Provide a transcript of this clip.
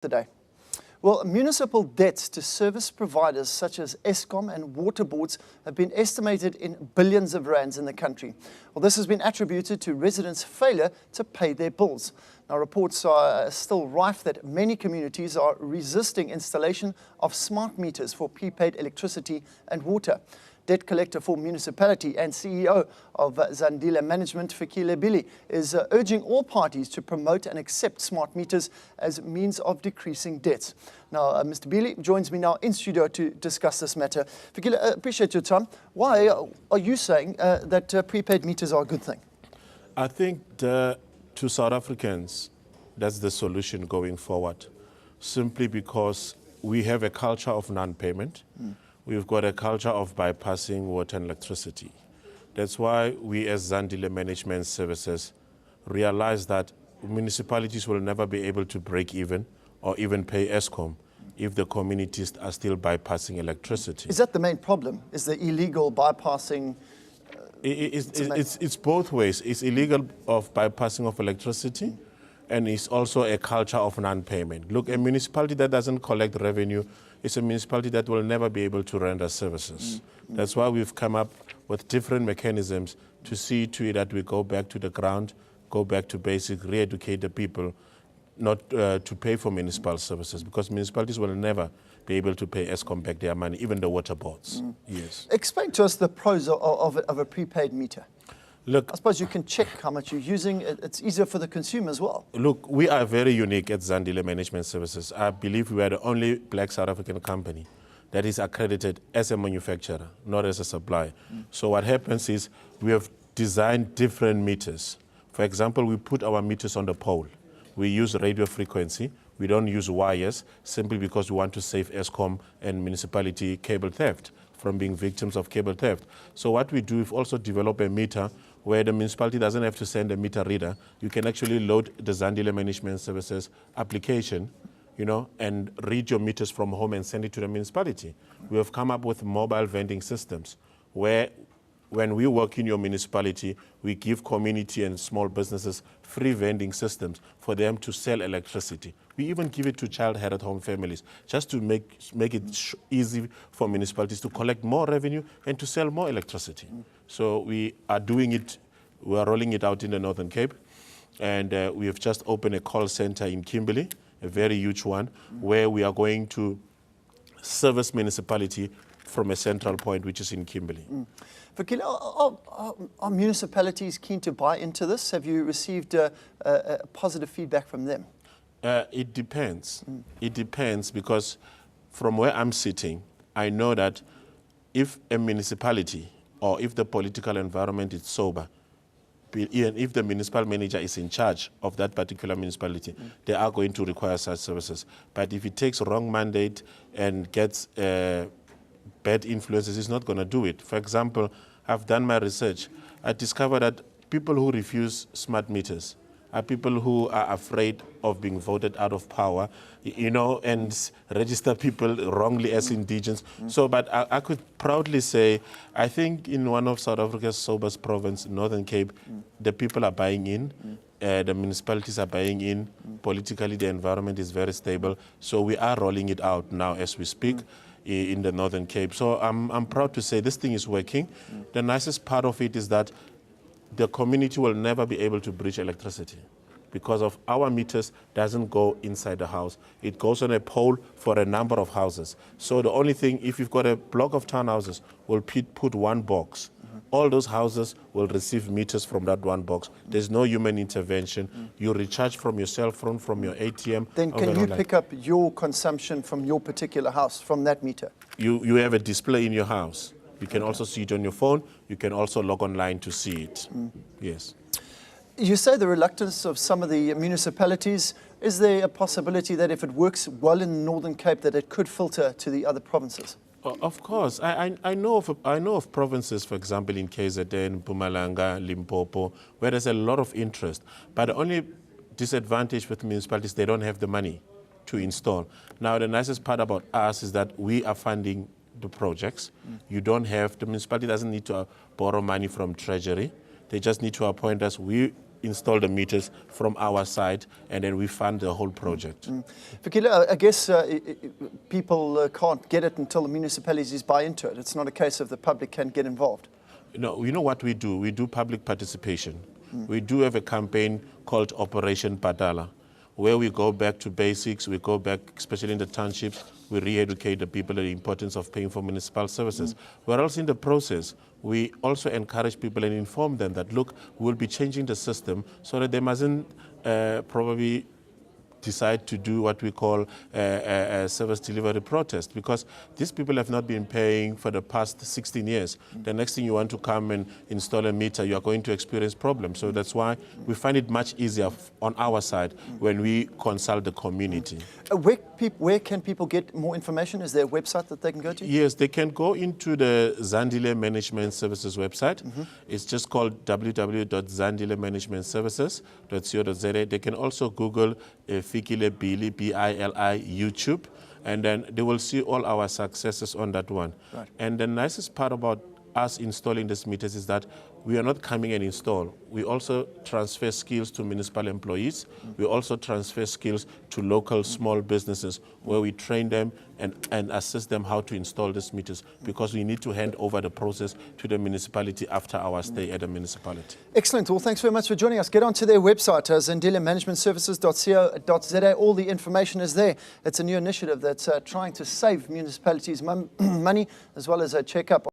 today. Well, municipal debts to service providers such as Eskom and water boards have been estimated in billions of rands in the country. Well, this has been attributed to residents' failure to pay their bills. Now, reports are still rife that many communities are resisting installation of smart meters for prepaid electricity and water. Debt collector for municipality and CEO of Zandile Management, Fikile Bili, is urging all parties to promote and accept smart meters as means of decreasing debts. Now, Mr. Bili joins me now in studio to discuss this matter. Fikile, appreciate your time. Why are you saying that prepaid meters are a good thing? I think to South Africans, that's the solution going forward, simply because we have a culture of non-payment. We've got a culture of bypassing water and electricity. That's why we as Zandile Management Services realize that municipalities will never be able to break even or even pay Eskom if the communities are still bypassing electricity. Is that the main problem? Is the illegal bypassing? It's both ways. It's illegal of bypassing of electricity, and it's also a culture of non-payment. Look, a municipality that doesn't collect revenue is a municipality that will never be able to render services. That's why we've come up with different mechanisms to see to it that we go back to the ground, go back to basic, re-educate the people, not to pay for municipal services, because municipalities will never be able to pay Eskom back their money, even the water boards. Yes. Explain to us the pros of a prepaid meter. Look, I suppose you can check how much you're using. It's easier for the consumer as well. Look, we are very unique at Zandile Management Services. I believe we are the only black South African company that is accredited as a manufacturer, not as a supplier. So what happens is we have designed different meters. For example, we put our meters on the pole. We use radio frequency. We don't use wires simply because we want to save Eskom and municipality cable theft from being victims of cable theft. So what we do, we've also developed a meter where the municipality doesn't have to send a meter reader. You can actually load the Zandile Management Services application, and read your meters from home and send it to the municipality. We have come up with mobile vending systems where when we work in your municipality, we give community and small businesses free vending systems for them to sell electricity. We even give it to child-headed at home families just to make it easy for municipalities to collect more revenue and to sell more electricity. So we are doing it, we are rolling it out in the Northern Cape, and we have just opened a call center in Kimberley, a very huge one, where we are going to service municipality from a central point, which is in Kimberley. Fikile, are municipalities keen to buy into this? Have you received positive feedback from them? It depends. It depends, because from where I'm sitting, I know that if a municipality or if the political environment is sober, even if the municipal manager is in charge of that particular municipality, they are going to require such services. But if it takes wrong mandate and gets bad influences, it's not going to do it. For example, I've done my research. I discovered that people who refuse smart meters are people who are afraid of being voted out of power, and register people wrongly as indigents. So, but I could proudly say, I think in one of South Africa's soberest province, Northern Cape, the people are buying in. The municipalities are buying in. Politically, the environment is very stable. So we are rolling it out now as we speak in the Northern Cape. So I'm proud to say this thing is working. The nicest part of it is that the community will never be able to breach electricity because of our meters doesn't go inside the house. It goes on a pole for a number of houses. So the only thing, if you've got a block of townhouses, we'll put one box. All those houses will receive meters from that one box. There's no human intervention. You recharge from your cell phone, from your ATM. Then can you pick up your consumption from your particular house from that meter? You have a display in your house. You can also see it on your phone. You can also log online to see it. Yes. You say the reluctance of some of the municipalities. Is there a possibility that if it works well in the Northern Cape that it could filter to the other provinces? Of course. I know of provinces, for example, in KZN, Mpumalanga, Limpopo, where there's a lot of interest. But the only disadvantage with municipalities, they don't have the money to install. Now, the nicest part about us is that we are funding the projects. You don't have, the municipality doesn't need to borrow money from Treasury. They just need to appoint us. We install the meters from our side, and then we fund the whole project. Fikile, I guess people can't get it until the municipalities buy into it. It's not a case of the public can get involved. No, you know what we do? We do public participation. We do have a campaign called Operation Padala, where we go back to basics, we go back, especially in the townships, we re-educate the people on the importance of paying for municipal services. Whereas in the process, we also encourage people and inform them that, look, we'll be changing the system so that they mustn't probably decide to do what we call a service delivery protest, because these people have not been paying for the past 16 years. The next thing you want to come and install a meter, you are going to experience problems. So that's why we find it much easier on our side when we consult the community. Where can people get more information? Is there a website that they can go to? Yes, they can go into the Zandile Management Services website. It's just called www.zandilemanagementservices.co.za. They can also Google Fikile Bili, B-I-L-I, YouTube, and then they will see all our successes on that one. Right. And the nicest part about us installing these meters is that we are not coming and install. We also transfer skills to municipal employees. We also transfer skills to local small businesses where we train them and assist them how to install these meters, because we need to hand over the process to the municipality after our stay at the municipality. Excellent. Well, thanks very much for joining us. Get onto their website, zandilemanagementservices.co.za. All the information is there. It's a new initiative that's trying to save municipalities money, as well as check up